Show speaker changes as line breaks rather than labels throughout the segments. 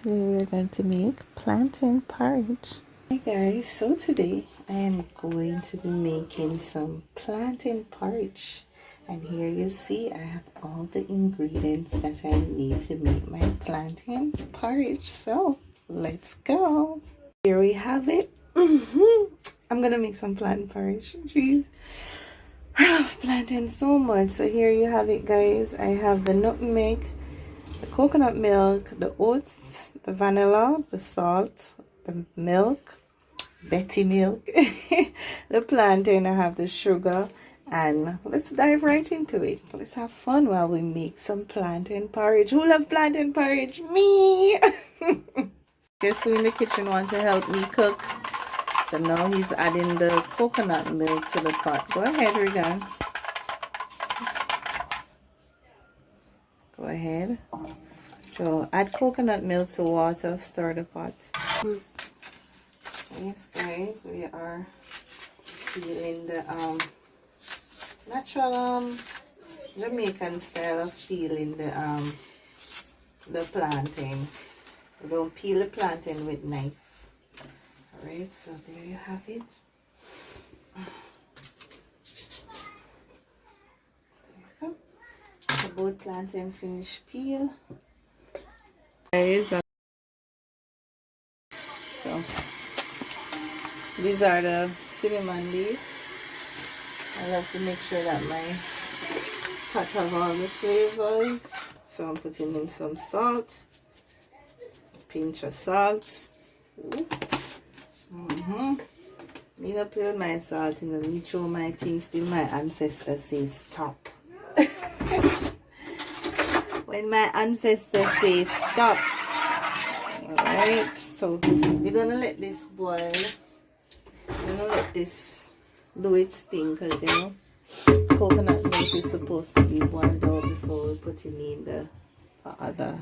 Today we are going to make plantain porridge. Hey guys, so today I am going to be making some plantain porridge, and here you see I have all the ingredients that I need to make my plantain porridge. So let's go. Here we have it. I'm gonna make some plantain porridge. Jeez, I love plantain so much. So here you have it, guys. I have the nutmeg, the coconut milk, the oats, the vanilla, the salt, the milk, Betty milk, the plantain. I have the sugar, and let's dive right into it. Let's have fun while we make some plantain porridge. Who loves plantain porridge? Me! Guess who in the kitchen wants to help me cook? So now he's adding the coconut milk to the pot. Go ahead, Regan. Go ahead. So add coconut milk to water, stir the pot. Yes, guys, we are peeling the natural Jamaican style of peeling the plantain. We don't peel the plantain with knife. Alright, so there you have it. There you go. The both plantain finished peel. Guys, so these are the cinnamon leaf. I love to make sure that my pot have all the flavors. So I'm putting in some salt, a pinch of salt. Me not play with my salt, you know, me throw my things till my ancestors say stop. When my ancestors say stop. Alright, so we're gonna let this boil. We're gonna let this do its thing, because you know coconut milk is supposed to be boiled out before we put it in the other.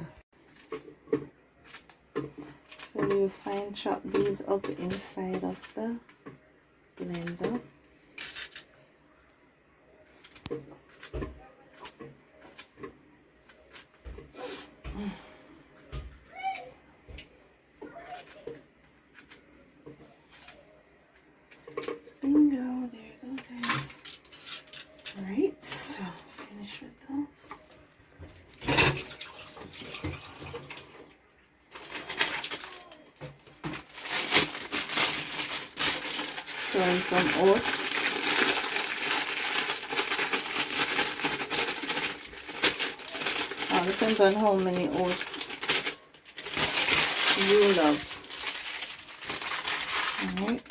So you fine chop these up inside of the blender. Bingo, there you go, guys. Alright, so finish with those. Throw in some oats. All depends on how many oats you love. Alright.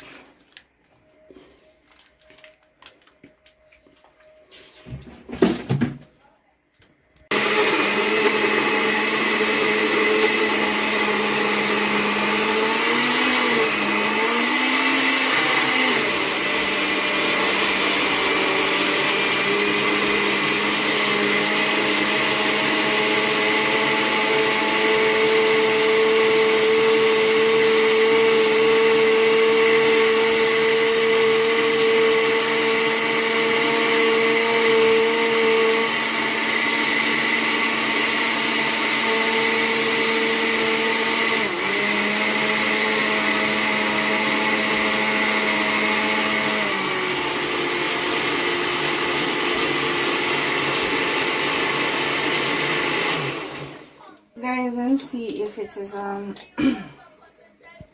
Guys, and see if it is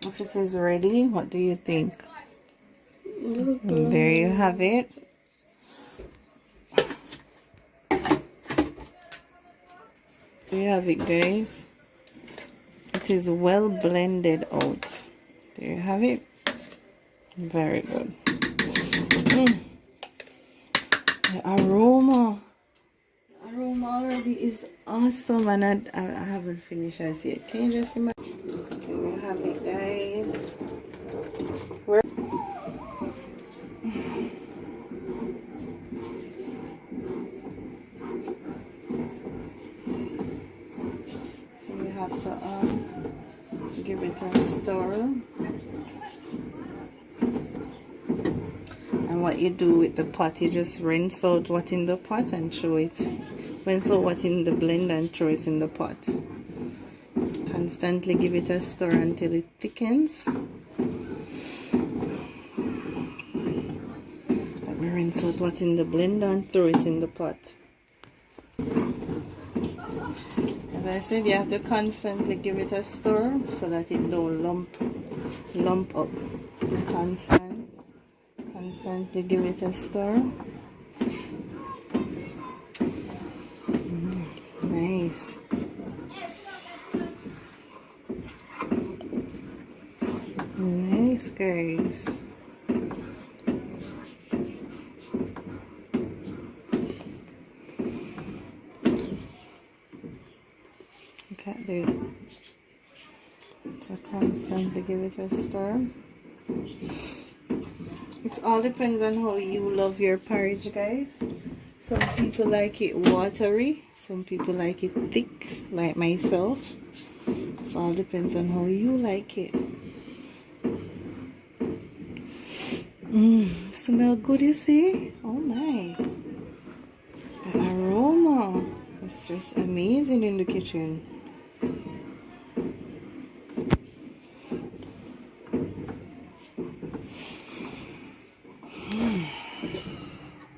if it is ready. What do you think? There you have it. There you have it, guys. It is well blended out. There you have it. Very good. The aroma already is awesome, and I haven't finished as yet. Can you just imagine? There you have it, guys. So you have to give it a stir. And what you do with the pot, you just rinse out what's in the pot and throw it. Rinse out what's in the blender and throw it in the pot. Constantly give it a stir until it thickens. Let me rinse out what's in the blender and throw it in the pot. As I said, you have to constantly give it a stir so that it don't lump up. So constantly give it a stir. Nice. Nice, guys. Look at that. So constantly give it a stir. It all depends on how you love your porridge, guys. Some people like it watery, some people like it thick, like myself. It all depends on how you like it. Smell good, you see? Oh my. The aroma. It's just amazing in the kitchen.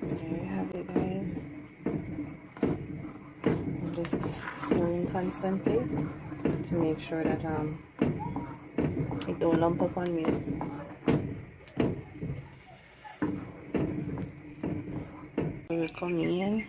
There you have it, guys. I'm just stirring constantly to make sure that it don't lump up on me. We're coming in.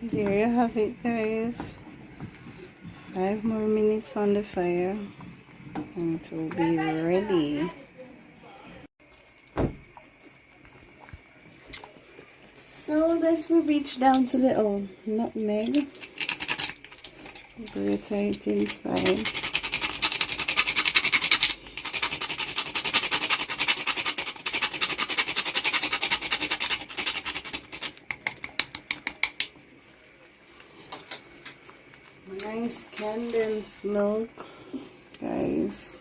There you have it, guys. 5 more minutes on the fire and it will be ready. So let's reach down to the nutmeg. Very tight inside. Nice condensed milk, guys.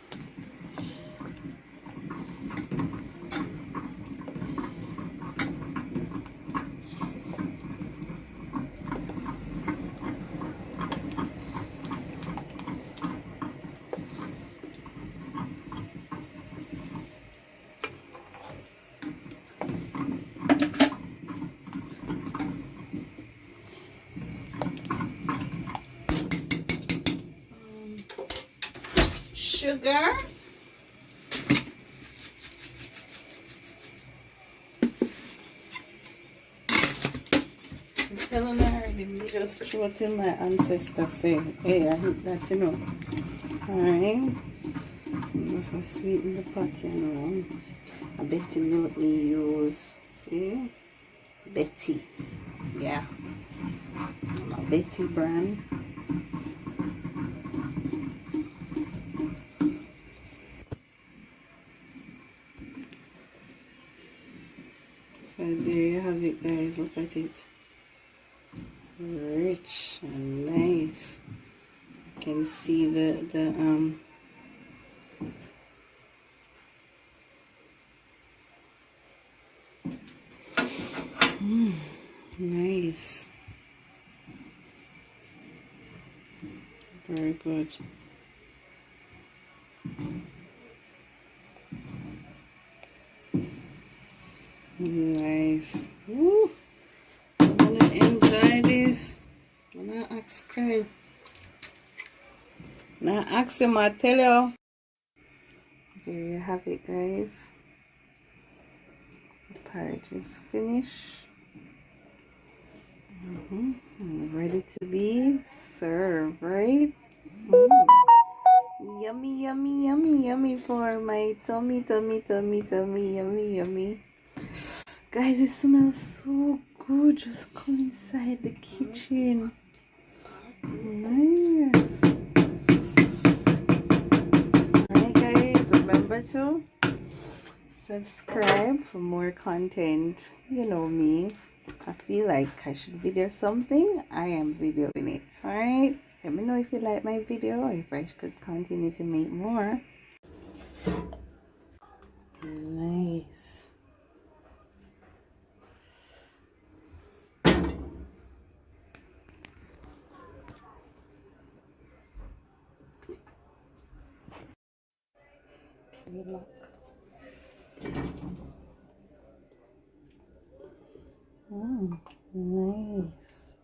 Sugar. I'm telling her already, me just throw it in my ancestors say, hey, I hit that, you know. Alright. So you must have sweetened the pot, you know. I bet you know what we use. See? Betty. Yeah. My Betty brand. So there you have it, guys. Look at it. Rich and nice. You can see the nice. Very good. Nice. Woo. I'm gonna enjoy this. I'm gonna ask Craig. Now ask him, I tell you. There you have it, guys. The porridge is finished. Ready to be served, right? Yummy, yummy, yummy, yummy for my tummy, tummy, tummy, tummy, yummy, yummy. Guys, it smells so good. Just come inside the kitchen. Nice. Alright, guys, remember to subscribe for more content. You know me. I feel like I should video something. I am videoing it. Alright? Let me know if you like my video or if I could continue to make more. Nice. Look. Nice.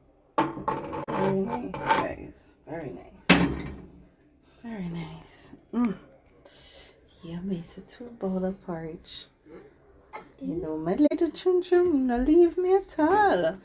Very nice, guys. Very nice. Very nice. Yummy. It's a 2 bowl of porridge. You know, my little chum chum, no leave me at all.